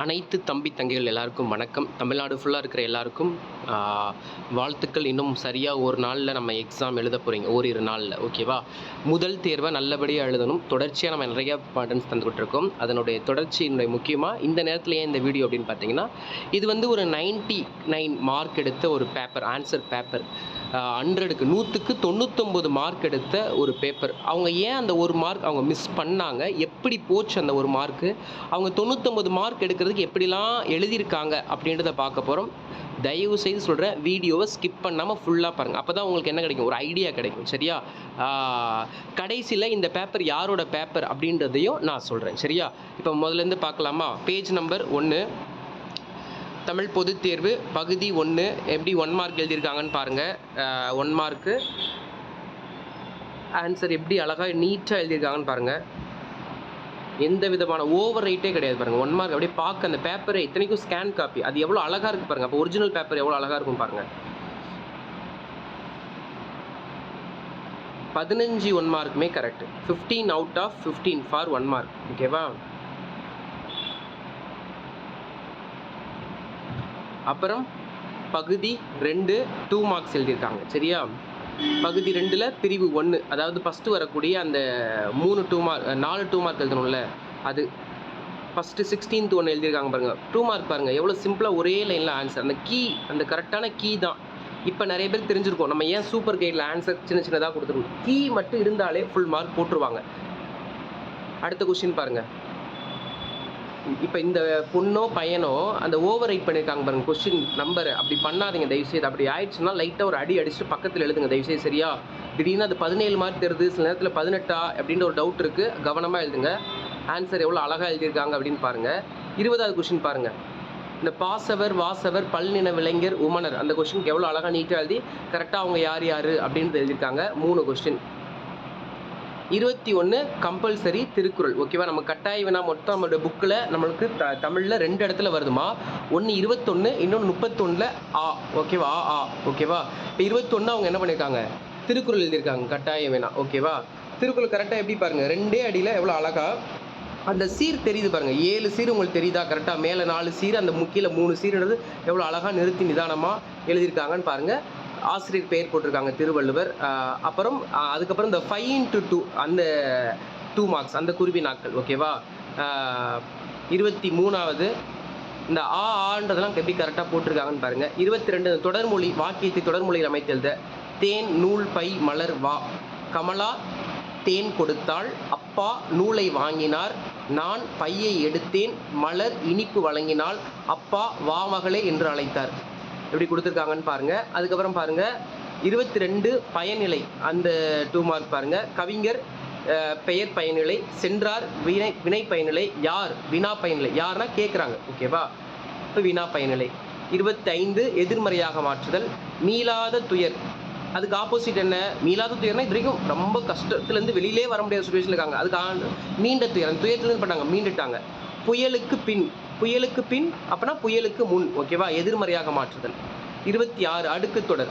அனைத்து தம்பி தங்கைகள் எல்லாருக்கும் வணக்கம். தமிழ்நாடு ஃபுல்லாக இருக்கிற எல்லாருக்கும் வாழ்த்துக்கள். இன்னும் சரியாக ஒரு நாளில் நம்ம எக்ஸாம் எழுத போகிறீங்க, ஓரிரு நாளில். ஓகேவா? முதல் தேர்வை நல்லபடியாக எழுதணும். தொடர்ச்சியாக நம்ம நிறைய இம்பார்ட்டன்ஸ் தந்துக்கிட்டு இருக்கோம். அதனுடைய தொடர்ச்சியினுடைய முக்கியமாக இந்த நேரத்தில் ஏன் இந்த வீடியோ அப்படின்னு பார்த்தீங்கன்னா, இது வந்து ஒரு 99 மார்க் எடுத்த ஒரு பேப்பர், ஆன்சர் பேப்பர். 100க்கு 100க்கு 99 மார்க் எடுத்த ஒரு பேப்பர். அவங்க ஏன் அந்த ஒரு மார்க் அவங்க மிஸ் பண்ணாங்க, எப்படி போச்சு அந்த ஒரு மார்க்கு, அவங்க 99 மார்க் எடுக்கிறதுக்கு எப்படிலாம் எழுதியிருக்காங்க அப்படின்றத பார்க்க போகிறோம். தயவு செய்து சொல்கிறேன், வீடியோவை ஸ்கிப் பண்ணாமல் ஃபுல்லாக பாருங்கள். அப்போ தான் உங்களுக்கு என்ன கிடைக்கும், ஒரு ஐடியா கிடைக்கும். சரியா? கடைசியில் இந்த பேப்பர் யாரோட பேப்பர் அப்படின்றதையும் நான் சொல்கிறேன். சரியா? இப்போ முதலேருந்து பார்க்கலாமா? பேஜ் நம்பர் 1, தமிழ் பொதுத் தேர்வு பகுதி 1. எப்படி 1 மார்க் எழுதியிருக்காங்கன்னு பாருங்கள். 1 மார்க்கு ஆன்சர் எப்படி அழகாக நீட்டாக எழுதியிருக்காங்கன்னு பாருங்கள். எந்த விதமான ஓவர் ரைட்டே கிடையாது பாருங்கள். 1 மார்க் அப்படியே பார்க்க அந்த பேப்பரை இத்தனைக்கும் ஸ்கேன் காப்பி, அது எவ்வளோ அழகாக இருக்குது பாருங்கள். அப்போ ஒரிஜினல் பேப்பர் எவ்வளோ அழகாக இருக்கும் பாருங்கள். 15 1 மார்க்குமே correct. 15 out of 15 for 1 mark. ஓகேவா? அப்புறம் பகுதி 2 2 மார்க்ஸ் எழுதியிருக்காங்க. சரியா? பகுதி 2ல் பிரிவு 1, அதாவது ஃபஸ்ட்டு வரக்கூடிய அந்த 4 2 மார்க் எழுதணும்ல, அது ஃபஸ்ட்டு 16th 1 எழுதியிருக்காங்க பாருங்கள். 2 மார்க் பாருங்கள் எவ்வளோ சிம்பிளாக ஒரே லைனில் ஆன்சர். அந்த கீ, அந்த கரெக்டான கீ தான். இப்போ நிறைய பேருக்கு தெரிஞ்சிருக்கும், நம்ம ஏன் சூப்பர் கைடில் ஆன்சர் சின்ன சின்னதாக கொடுத்துருக்கோம். கீ மட்டும் இருந்தாலே ஃபுல் மார்க் போட்டுருவாங்க. அடுத்த கொஸ்டின் பாருங்கள். இப்போ இந்த பொண்ணோ பையனோ அந்த ஓவர் ரைட் பண்ணியிருக்காங்க பாருங்கள் கொஸ்டின் நம்பரை. அப்படி பண்ணாதீங்க தயவுசெய்து. அப்படி ஆயிடுச்சுன்னா லைட்டாக ஒரு அடிச்சுட்டு பக்கத்தில் எழுதுங்க தயவுசெய்து. சரியா? திடீர்னு அது 17 மார்க் தருது, சில நேரத்தில் 18 அப்படின்ற ஒரு டவுட் இருக்குது. கவனமாக எழுதுங்க. ஆன்சர் எவ்வளோ அழகாக எழுதியிருக்காங்க அப்படின்னு பாருங்கள். 20வது கொஸ்டின் பாருங்கள். இந்த பாசவர், வாசவர், பல்நின விளைஞர், உமனர், அந்த கொஸ்டினுக்கு எவ்வளோ அழகாக நீட்டாக எழுதி கரெக்டாக அவங்க யார் யார் அப்படின்றது எழுதியிருக்காங்க. 3 கொஸ்டின். 21 கம்பல்சரி திருக்குறள். ஓகேவா? நம்ம கட்டாய வினா மொத்தம் நம்மளுடைய புக்கில் நம்மளுக்கு தமிழில் 2 இடத்துல வருதுமா. ஒன்று 21, இன்னொன்று 31ல் ஆ. ஓகேவா? ஆ. ஓகேவா? இப்போ 21 அவங்க என்ன பண்ணியிருக்காங்க, திருக்குறள் எழுதியிருக்காங்க கட்டாய வினா. ஓகேவா? திருக்குறள் கரெக்டாக எப்படி பாருங்கள், 2 அடியில் எவ்வளோ அழகாக அந்த சீர் தெரியுது பாருங்கள். 7 சீர் உங்களுக்கு தெரியுதா கரெக்டாக? மேலே 4 சீர், அந்த முக்கியில் 3 சீர்ன்றது எவ்வளோ அழகாக நிறுத்தி நிதானமாக எழுதியிருக்காங்கன்னு பாருங்கள். ஆசிரியர் பெயர் போட்டிருக்காங்க திருவள்ளுவர். அப்புறம் அதுக்கப்புறம் இந்த 5x2 அந்த 2 மார்க்ஸ், அந்த குருவி நாட்கள். ஓகேவா? 23வது இந்த ஆன்றதெல்லாம் எப்படி கரெக்டாக போட்டிருக்காங்கன்னு பாருங்கள். 22 தொடர்மொழி, வாக்கியத்தை தொடர்மொழியில் அமைத்தெழுத. தேன் நூல் பை மலர் வா, கமலா தேன் கொடுத்தாள், அப்பா நூலை வாங்கினார், நான் பையை எடுத்தேன், மலர் இனிப்பு வழங்கினாள், அப்பா வா மகளே என்று அழைத்தார். எப்படி கொடுத்துருக்காங்கன்னு பாருங்கள். அதுக்கப்புறம் பாருங்கள் 22 பயனிலை, அந்த 2 மார்க் பாருங்கள். கவிஞர் பெயர் பயனிலை, சென்றார் வினை பயனிலை, யார் வினா பயனிலை. யார்னா கேட்குறாங்க. ஓகேவா? இப்போ வினா பயனிலை. 25 எதிர்மறையாக மாற்றுதல். மீளாத துயர், அதுக்கு ஆப்போசிட் என்ன? மீளாத துயர்னா இது வரைக்கும் ரொம்ப கஷ்டத்துலேருந்து வெளியிலே வர முடியாத சுச்சுவேஷன் இருக்காங்க. அதுக்கு நீண்ட துயர், அந்த துயரத்துலேருந்து பண்ணாங்க, மீண்டுட்டாங்க. புயலுக்கு பின், புயலுக்கு பின் அப்படின்னா புயலுக்கு முன். ஓகேவா? எதிர்மறையாக மாற்றுதல். 26 அடுக்கு தொடர்.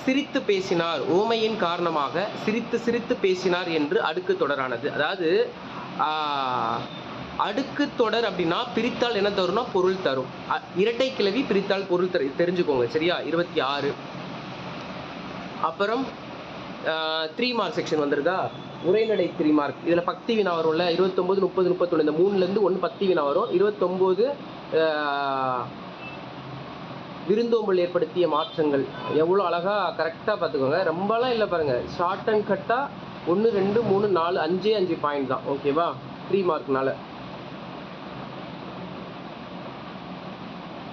சிரித்து பேசினார், ஓமையின் காரணமாக சிரித்து சிரித்து பேசினார் என்று அடுக்கு தொடரானது. அதாவது அடுக்கு தொடர் அப்படின்னா பிரித்தால் என்ன தரும்னா பொருள் தரும். இரட்டை கிளவி பிரித்தால் பொருள் தெரிஞ்சுக்கோங்க. சரியா? 26. அப்புறம் 3 மார்க் செக்ஷன் வந்திருக்கா. உரைநடை 3 மார்க். இதில் பக்தி வினா வரும்ல. 29 30 31 இந்த 3லேருந்து 1 பக்தி வினா வரும். 29 விருந்தோம்பல் ஏற்படுத்திய மாற்றங்கள். எவ்வளோ அழகாக கரெக்டாக பார்த்துக்கோங்க. ரொம்பலாம் இல்லை பாருங்கள், ஷார்ட் அண்ட் கட்டாக 1 2 3 4 5 பாயிண்ட் தான். ஓகேவா? 3 மார்க்னால.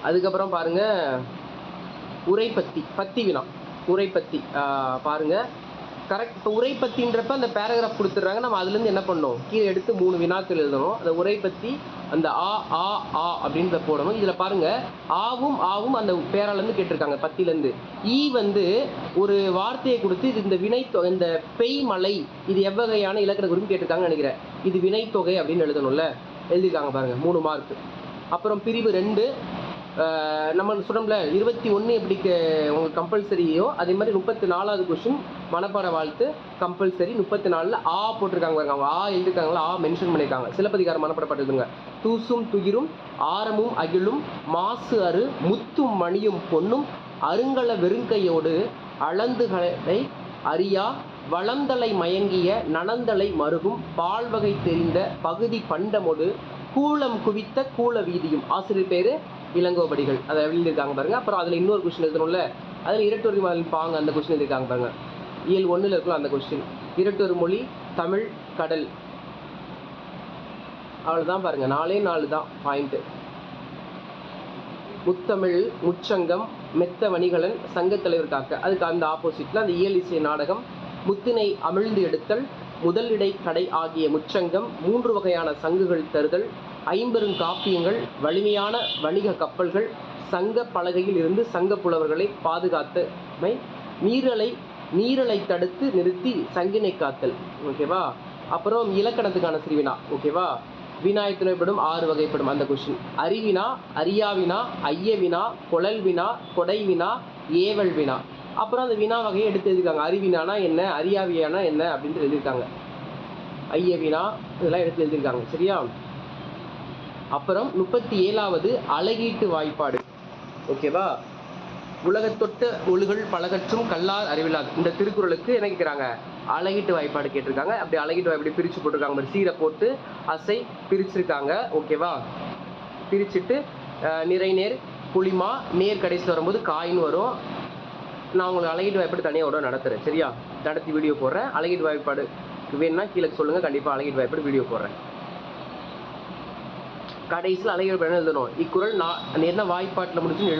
அதுக்கப்புறம் பாருங்கள் உரைப்பத்தி, பத்தி வினா, உரைப்பத்தி பாருங்கள் கரெக்ட். இப்போ உரைப்பத்தின்றப்ப அந்த பேராகிராஃப் கொடுத்துட்றாங்க, நம்ம அதுலேருந்து என்ன பண்ணணும், கீழே எடுத்து 3 வினாக்கள் எழுதணும். அந்த உரைப்பத்தி அந்த ஆ அப்படின்றத போடணும். இதில் பாருங்கள் ஆவும் அந்த பேராலேருந்து கேட்டிருக்காங்க பத்திலேருந்து. வந்து ஒரு வார்த்தையை கொடுத்து இது இந்த வினைத்தொகை, இந்த பெய் மலை இது எவ்வகையான இலக்கண குறிப்பு கேட்டிருக்காங்கன்னு நினைக்கிறேன். இது வினைத்தொகை அப்படின்னு எழுதணும்ல, எழுதியிருக்காங்க பாருங்கள். 3 மார்க். அப்புறம் பிரிவு 2 நம்ம சொன்னோம்ல 21 எப்படி உங்களுக்கு கம்பல்சரியோ அதே மாதிரி 34வது கொஸ்டின் மனப்பாட வாழ்த்து கம்பல்சரி. 34ல் ஆ போட்டிருக்காங்க பாருங்க, அவங்க ஆ எழுதிருக்காங்களா, ஆ மென்ஷன் பண்ணியிருக்காங்க. சிலப்பதிகாரம் மனப்பாடப்பட்டதுங்க. தூசும் துயிரும் ஆரமும் அகிலும் மாசு அரு முத்தும் மணியும் பொன்னும் அருங்கல வெறுங்கையோடு அளந்துகளை அறியா வளந்தலை மயங்கிய நனந்தலை மருகும் பால்வகை தெரிந்த பகுதி பண்டமொடு கூலம் குவித்த கூல வீதியும். ஆசிரியர் பேர் இளங்கோவடிகள். அதை எழுதியிருக்காங்க பாருங்க. அப்புறம் அதில் இன்னொரு கொஸ்டின் எழுதணும்ல, அதில் இரட்டொரு மொழி பாங்க அந்த கொஸ்டின் எழுதியிருக்காங்க பாருங்க. இயல் 1ல் இருக்கலாம் அந்த கொஸ்டின். இரட்டொரு மொழி தமிழ் கடல். அவ்வளோதான் பாருங்க, 4 தான் பாயிண்ட்டு. முத்தமிழ் முச்சங்கம் மெத்த வணிகலன் சங்கத்தலைவர் காக்க, அதுக்கு அந்த ஆப்போசிட்டில் அந்த இயல் இசை நாடகம் முத்தினை அமிழ்ந்து எடுத்தல் முதலிடை கடை ஆகிய முச்சங்கம் 3 வகையான சங்குகள் தருதல் 50 காப்பியங்கள் வலிமையான வணிக கப்பல்கள் சங்க பலகையில் இருந்து சங்க புலவர்களை பாதுகாத்தமை நீரலை தடுத்து நிறுத்தி சங்கினை காத்தல். ஓகேவா? அப்புறம் இலக்கணத்துக்கான சிறுவினா. ஓகேவா? வினாயத்துணைப்படும் 6 வகைப்படும் அந்த கொஸ்டின். அறிவினா, அறியாவினா, ஐயவினா, கொழல் வினா, கொடை வினா, ஏவல் வினா. அப்புறம் அந்த வினா வகையை எடுத்து எழுதியிருக்காங்க. அறிவினானா என்ன, அறியாவியானா என்ன அப்படின்ட்டு எழுதியிருக்காங்க. ஐயவினா இதெல்லாம் எடுத்து எழுதியிருக்காங்க. சரியா? அப்புறம் 37வது அழகீட்டு வாய்ப்பாடு. ஓகேவா? உலகத்தொட்ட ஒழுகல் பலகற்றும் கல்லார் அறிவிலாது. இந்த திருக்குறளுக்கு என்ன கேட்குறாங்க, அழகீட்டு வாய்ப்பாடு கேட்டிருக்காங்க. அப்படி அழகீட்டு வாய்ப்பாடு பிரித்து போட்டிருக்காங்க. ஒரு சீரை போட்டு அசை பிரிச்சிருக்காங்க. ஓகேவா? பிரிச்சுட்டு நிறைநேர் புளிமா நேர் கடைசி வரும்போது காயின்னு வரும். நான் உங்களுக்கு அழகீட்டு வாய்ப்பாடு தனியாக உடனே நடத்துகிறேன். சரியா? நடத்தி வீடியோ போடுறேன். அழகீட்டு வாய்ப்பாடு வேணும்னா கீழே சொல்லுங்கள், கண்டிப்பாக அழகீட்டு வாய்ப்பாடு வீடியோ போடுறேன். கடைசியில் அழகீட்டு வாய்ப்பாடு எழுதணும். இக்குறள் நான் என்ன வாய்ப்பாட்டில் முடிச்சுன்னு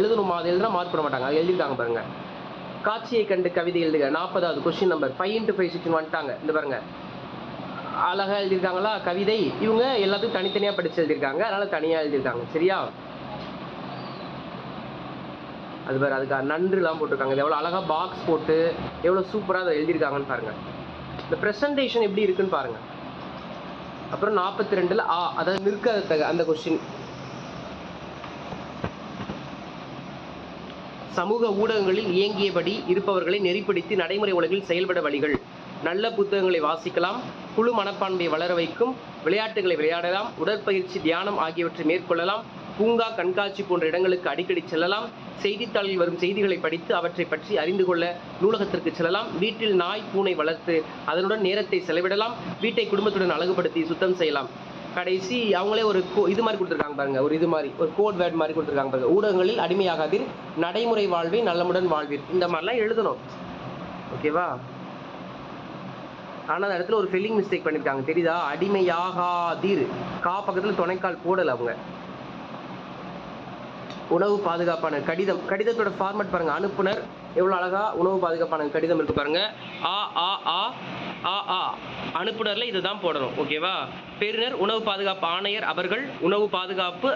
எழுதணுமா? அதை எழுதுனா மார்க் பண்ண மாட்டாங்க. அது எழுதியிருக்காங்க பாருங்க. காட்சியை கண்டு கவிதை எழுதுக. 40வது கொஸ்டின் நம்பர் 5 into 5 16 வந்துட்டாங்க. இந்த பாருங்க, அழகா எழுதியிருக்காங்களா கவிதை. இவங்க எல்லாத்துக்கும் தனித்தனியாக படித்து எழுதியிருக்காங்க, அதனால தனியாக எழுதியிருக்காங்க. சரியா? அது பாரு, அதுக்காக நன்றுலாம் போட்டிருக்காங்க. இது எவ்வளோ அழகாக பாக்ஸ் போட்டு எவ்வளோ சூப்பராக அதை எழுதியிருக்காங்கன்னு பாருங்கள். இந்த ப்ரெசன்டேஷன் எப்படி இருக்குன்னு பாருங்கள். அப்புறம் 42ல் ஆ, அதாவது நிற்க அந்த கொஸ்டின். சமூக ஊடகங்களில் இயங்கியபடி இருப்பவர்களை நெறிப்படுத்தி நடைமுறை உலகில் செயல்பட வழிகள். நல்ல புத்தகங்களை வாசிக்கலாம், குழு மனப்பான்மையை வளர வைக்கும், விளையாட்டுகளை விளையாடலாம், உடற்பயிற்சி தியானம் ஆகியவற்றை மேற்கொள்ளலாம், பூங்கா கண்காட்சி போன்ற இடங்களுக்கு அடிக்கடி செல்லலாம், செய்தித்தாளில் வரும் செய்திகளை படித்து அவற்றை பற்றி அறிந்து கொள்ள நூலகத்திற்கு செல்லலாம், வீட்டில் நாய் பூனை வளர்த்து அதனுடன் நேரத்தை செலவிடலாம், வீட்டை குடும்பத்துடன் அழகுபடுத்தி சுத்தம் செய்யலாம். கடைசி அவங்களே ஒரு இது மாதிரி கொடுத்துருக்காங்க பாருங்க, ஒரு இது மாதிரி ஒரு கோட் வேர்ட் மாதிரி கொடுத்துருக்காங்க பாருங்க. ஊடகங்களில் அடிமையாகாதீர், நடைமுறை வாழ்வை நலமுடன் வாழ்வீர். இந்த மாதிரிலாம் எழுதணும். ஓகேவா? ஆனால் அந்த இடத்துல ஒரு ஸ்பெல்லிங் மிஸ்டேக் பண்ணியிருக்காங்க, தெரியுதா? அடிமையாகாதீர், கா பக்கத்தில் துணைக்கால் போடலை அவங்க. உணவு பாதுகாப்பான கடிதம். கடிதத்தோட ஃபார்மேட் பாருங்க. அனுப்புனர் எவ்வளோ அழகா உணவு பாதுகாப்பான கடிதம் இருக்கு பாருங்க. ஆ ஆ ஆ ஆ ஆ அனுப்புனர்ல இதுதான் போடணும். ஓகேவா? பெறுநர் உணவு பாதுகாப்பு ஆணையர் அவர்கள், உணவு பாதுகாப்பு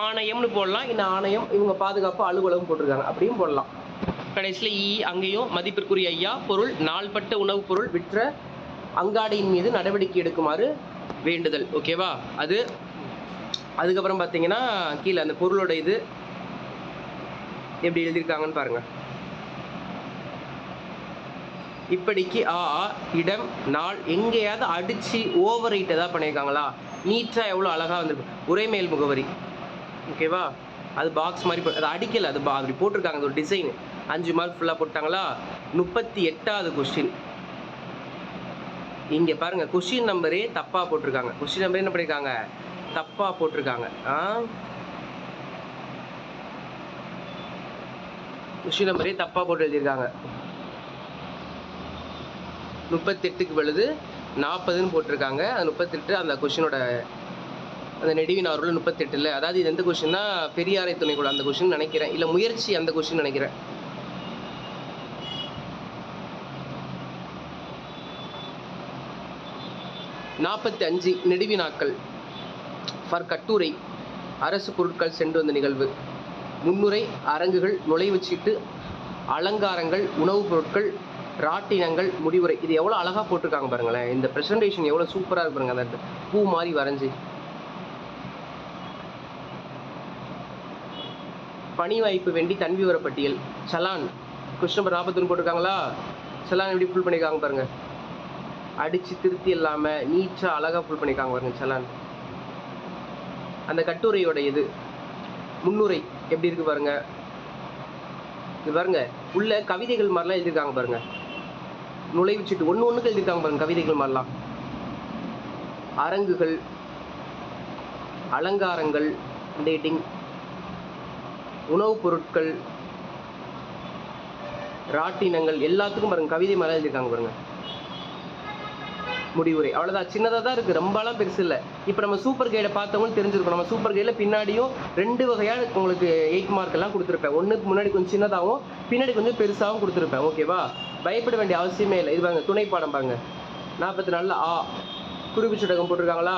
ஆணையம்னு போடலாம். இந்த ஆணையம் இவங்க பாதுகாப்பு அலுவலகம் போட்டிருக்காங்க, அப்படியும் போடலாம். கடைசியில் அங்கேயும் மதிப்பிற்குரிய ஐயா பொருள் நாள்பட்ட உணவுப் பொருள் விற்ற அங்காடியின் மீது நடவடிக்கை எடுக்குமாறு வேண்டுதல். ஓகேவா? அதுக்கப்புறம் பார்த்தீங்கன்னா கீழே அந்த பொருளோட இது எப்படி எழுதியிருக்காங்கன்னு பாருங்க. இப்படிக்கு ஆ இடம் நாள் எங்கேயாவது அடிச்சு ஓவர் ரைட் ஏதாவது பண்ணியிருக்காங்களா? நீட்டாக எவ்வளோ அழகாக வந்துருக்கு. உரைமேல் முகவரி. ஓகேவா? அது பாக்ஸ் மாதிரி அது அடிக்கலை, அது அப்படி போட்டிருக்காங்க. அது ஒரு டிசைன். 5 மார்க் ஃபுல்லாக போட்டாங்களா? 38வது கொஸ்டின். இங்கே பாருங்க, கொஸ்டின் நம்பரே தப்பாக போட்டிருக்காங்க. கொஸ்டின் நம்பரே என்ன பண்ணியிருக்காங்க? தப்பாக போட்டிருக்காங்க. கொஸ்டின் நம்பரே தப்பாக போட்டு எழுதியிருக்காங்க. 38க்கு பொழுது 40ன்னு போட்டிருக்காங்க. அது 38 அந்த கொஸ்டினோட அந்த நெடுவின் அவர்கள் 38. அதாவது இது எந்த கொஸ்டின்னா பெரியாரை துணை கூட அந்த கொஸ்டின் நினைக்கிறேன், இல்லை முயற்சி அந்த கொஸ்டின் நினைக்கிறேன். நாற்பத்தி நெடுவினாக்கள் ஃபார் கட்டுரை அரசு பொருட்கள் சென்று வந்த நிகழ்வு, முன்னுரை, அரங்குகள், நுழைவுச்சீட்டு, அலங்காரங்கள், உணவுப் பொருட்கள், ராட்டினங்கள், முடிவுரை. இது எவ்வளோ அழகாக போட்டிருக்காங்க பாருங்களேன். இந்த ப்ரெசன்டேஷன் எவ்வளோ சூப்பராக இருக்கு பாருங்க. அந்த பூ மாதிரி வரைஞ்சி பணி வாய்ப்பு வேண்டி தன் விவர பட்டியல். Challan question number 41 போட்டிருக்காங்களா? சலான் எப்படி ஃபுல் பண்ணியிருக்காங்க பாருங்க. அடிச்சு திருத்தி இல்லாமல் நீட்டாக அழகாக ஃபுல் பண்ணியிருக்காங்க பாருங்க சலான். அந்த கட்டுரையோட இது முன்னுரை எப்படி இருக்கு பாருங்க. இது பாருங்க உள்ள கவிதைகள் மாதிரிலாம் எழுதியிருக்காங்க பாருங்க. நுழைவுச்சிட்டு ஒன்று ஒன்றுக்கு எழுதியிருக்காங்க பாருங்க கவிதைகள் மாதிரிலாம். அரங்குகள், அலங்காரங்கள், டேட்டிங், உணவுப் பொருட்கள், ராட்டினங்கள் எல்லாத்துக்கும் பாருங்க கவிதை மாதிரி எழுதியிருக்காங்க பாருங்க. முடிவுரை அவ்வளோதான், சின்னதாக தான் இருக்குது, ரொம்பலாம் பெருசு இல்லை. இப்போ நம்ம சூப்பர் கைடை பார்த்தவங்களும் தெரிஞ்சிருக்கும். நம்ம சூப்பர் கைடில் பின்னாடியும் 2 வகையாக உங்களுக்கு 8 மார்க் எல்லாம் கொடுத்துருப்பேன். ஒன்றுக்கு முன்னாடி கொஞ்சம் சின்னதாகவும் பின்னாடி கொஞ்சம் பெருசாகவும் கொடுத்துருப்பேன். ஓகேவா? பயப்பட வேண்டிய அவசியமே இல்லை. இது பாருங்க துணை பாடம் பாருங்க 44 ஆ குறிப்புச்சடகம் போட்டிருக்காங்களா?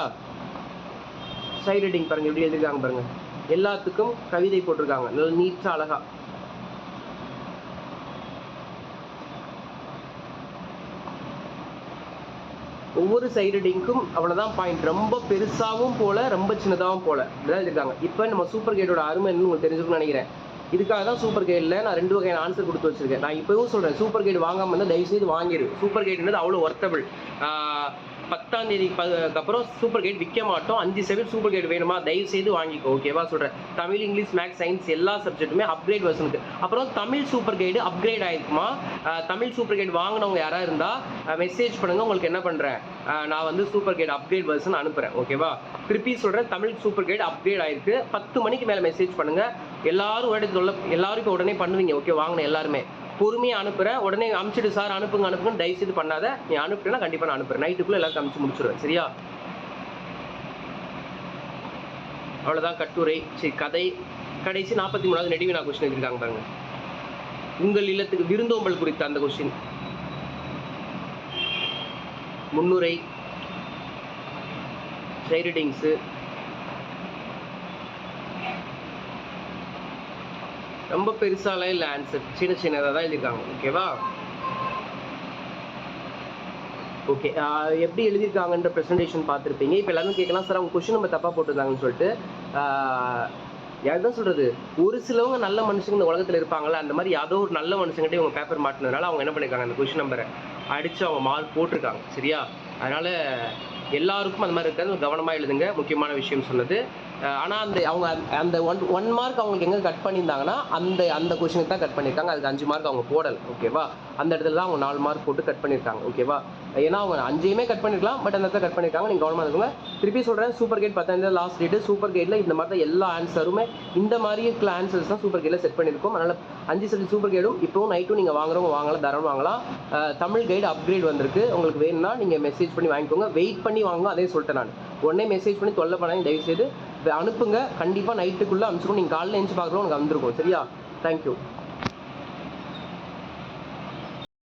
சைட் ரைட்டிங் பாருங்க எப்படி எழுதியிருக்காங்க பாருங்க. எல்லாத்துக்கும் கவிதை போட்டிருக்காங்க நல்லா நீட்டாக அழகா. ஒவ்வொரு சைடு ரைட்டிங்க்கும் அவ்வளோதான் பாயிண்ட். ரொம்ப பெருசாகவும் போல ரொம்ப சின்னதாகவும் போல இதான் இருக்காங்க. இப்போ நம்ம சூப்பர் கைடோட அருமை என்னன்னு உங்களுக்கு தெரிஞ்சுக்கணும்னு நினைக்கிறேன். இதுக்காக தான் சூப்பர் கைடில் நான் 2 வகையான ஆன்சர் கொடுத்து வச்சிருக்கேன். நான் இப்போவும் சொல்கிறேன், சூப்பர் கைடு வாங்காமல் இருந்தால் தயவுசெய்து வாங்கிடு. சூப்பர் கைடுன்றது அவ்வளோ ஒர்த்தபிள். 10ஆம் தேதிக்கு அப்புறம் சூப்பர் கைடு விற்க மாட்டோம். 5% சூப்பர் கைடு வேணுமா தயவுசெய்து வாங்கிக்கோ. ஓகேவா சொல்கிறேன். தமிழ், இங்கிலீஷ், மேக்ஸ், சயின்ஸ் எல்லா சப்ஜெக்ட்டுமே அப்கிரேட் வெர்ஷனுக்கு. அப்புறம் தமிழ் சூப்பர் கைடு அப்கிரேட் ஆயிருக்குமா? தமிழ் சூப்பர் கைடு வாங்கினவங்க யாராக இருந்தால் மெசேஜ் பண்ணுங்கள். உங்களுக்கு என்ன பண்ணுறேன், நான் வந்து சூப்பர் கைடு அப்கிரேட் வெர்ஷன் அனுப்புகிறேன். ஓகேவா? திருப்பி சொல்கிறேன், தமிழ் சூப்பர் கைடு அப்கிரேட் ஆயிருக்கு. 10 மணிக்கு மேலே மெசேஜ் பண்ணுங்கள். எல்லாரும் இப்போ உடனே பண்ணுவீங்க. ஓகே வாங்கின எல்லாருமே பொறுமையாக அனுப்புகிறேன். உடனே அனுப்பிச்சிட்டு சார் அனுப்புங்கன்னு தயவுசெய்து பண்ணாத. நீ அனுப்புறேன்னா கண்டிப்பாக நான் அனுப்புகிறேன். நைட்டுக்குள்ளே எல்லாருக்கும் அனுப்பிச்சு முடிச்சுடுவேன். சரியா? அவ்வளோதான் கட்டுரை. சரி, கதை கடைசி 43வது நெடுவினா கொஸ்டின் எழுதியிருக்காங்க பாருங்க. உங்கள் இல்லத்துக்கு விருந்தோம்பல் குறித்த அந்த கொஸ்டின். முன்னுரை, சைட் ரைட்டிங்ஸு, ரொம்ப பெருசாலாம் இல்லை ஆன்சர், சின்னதாக தான் எழுதியிருக்காங்க. ஓகேவா? ஓகே, எப்படி எழுதியிருக்காங்கன்ற ப்ரெசன்டேஷன் பார்த்துருப்பீங்க. இப்போ எல்லாரும் கேட்கலாம் சார் அவங்க கொஸ்டின் நம்ம தப்பாக போட்டிருந்தாங்கன்னு சொல்லிட்டு. யாருதான் சொல்கிறது, ஒரு சிலவங்க நல்ல மனுஷங்க இந்த உலகத்தில் இருப்பாங்களா, அந்த மாதிரி ஏதோ ஒரு நல்ல மனுஷங்கிட்டே அவங்க பேப்பர் மாட்டினதுனால அவங்க என்ன பண்ணியிருக்காங்க, அந்த கொஸ்டின் நம்பரை அடித்து அவங்க மார்க் போட்டிருக்காங்க. சரியா? அதனால் எல்லாருக்கும் அந்த மாதிரி இருக்காது, கவனமாக எழுதுங்க. முக்கியமான விஷயம் சொன்னது. ஆனால் அவங்க அந்த ஒன் மார்க் அவங்களுக்கு எங்கே கட் பண்ணியிருந்தாங்கன்னா அந்த கொஸ்டினுக்கு தான் கட் பண்ணியிருக்காங்க. அதுக்கு 5 மார்க் அவங்க போடலை. ஓகேவா? அந்த இடத்துல தான் அவங்க 4 மார்க் போட்டு கட் பண்ணியிருக்காங்க. ஓகேவா? ஏன்னா அவங்க 5யுமே கட் பண்ணிருக்கலாம், பட் அந்த இடத்துல கட் பண்ணியிருக்காங்க. நீங்கள் கவனமாக இருக்குங்க. திருப்பி சொல்கிறேன், சூப்பர் கைட் 10ஆம் லாஸ்ட் டேட்டு. சூப்பர் கைடில் இந்த மாதிரி தான் எல்லா ஆன்சருமே இந்த மாதிரி இருக்கிற ஆன்சர்ஸ் தான் சூப்பர் கைடில் செட் பண்ணியிருக்கோம். அதனால் 5 செட் சூப்பர் கைடும் இப்போவும் நைட்டும் நீங்கள் வாங்குறவங்க வாங்கலாம், தரம் வாங்கலாம். தமிழ் கைடு அப்கிரேட் வந்திருக்கு. உங்களுக்கு வேணும்னா நீங்கள் மெசேஜ் பண்ணி வாங்கிக்கோங்க. வெயிட் பண்ணி வாங்க, அதே சொல்லிட்டேன் நான். உடனே மெசேஜ் பண்ணி தொல்லை பண்ணாங்க தயவுசெய்து அனுப்புங்க. கண்டிப்பாக நைட்டுக்குள்ளே அனுப்பிச்சிடும். நீங்கள் காலையில் எழுந்து பார்க்குறோம் உங்களுக்கு வந்துருக்கும். சரியா? தேங்க்யூ.